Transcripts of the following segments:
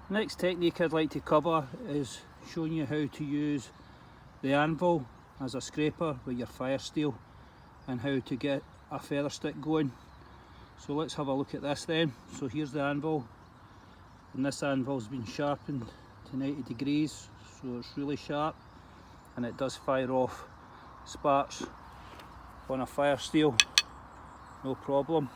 Next technique I'd like to cover is showing you how to use the anvil as a scraper with your fire steel and how to get a feather stick going. So let's have a look at this then. So here's the anvil, and this anvil's been sharpened to 90 degrees, so it's really sharp and it does fire off sparks on a fire steel, no problem.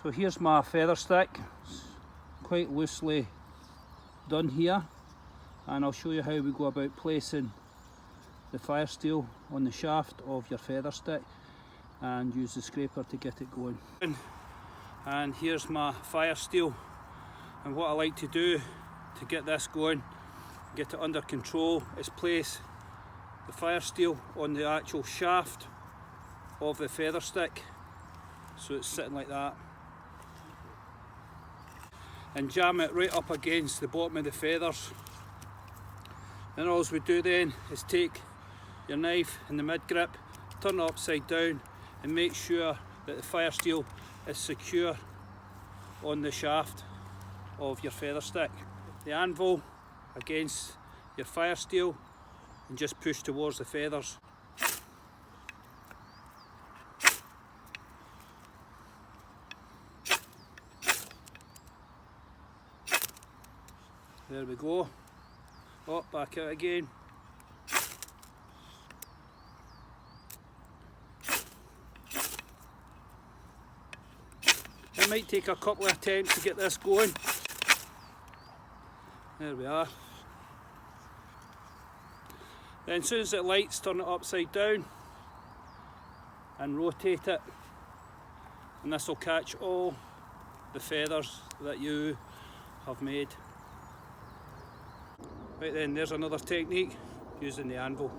So here's my feather stick. It's quite loosely done here, and I'll show you how we go about placing the fire steel on the shaft of your feather stick and use the scraper to get it going. And here's my fire steel, and what I like to do to get this going, get it under control, is place the fire steel on the actual shaft of the feather stick, so it's sitting like that, and jam it right up against the bottom of the feathers. And all we do then is take your knife in the mid grip, turn it upside down and make sure that the fire steel is secure on the shaft of your feather stick. The anvil against your fire steel and just push towards the feathers. There we go. Up, back out again. It might take a couple of attempts to get this going. There we are. Then as soon as it lights, turn it upside down and rotate it, and this will catch all the feathers that you have made. Right then, there's another technique using the anvil.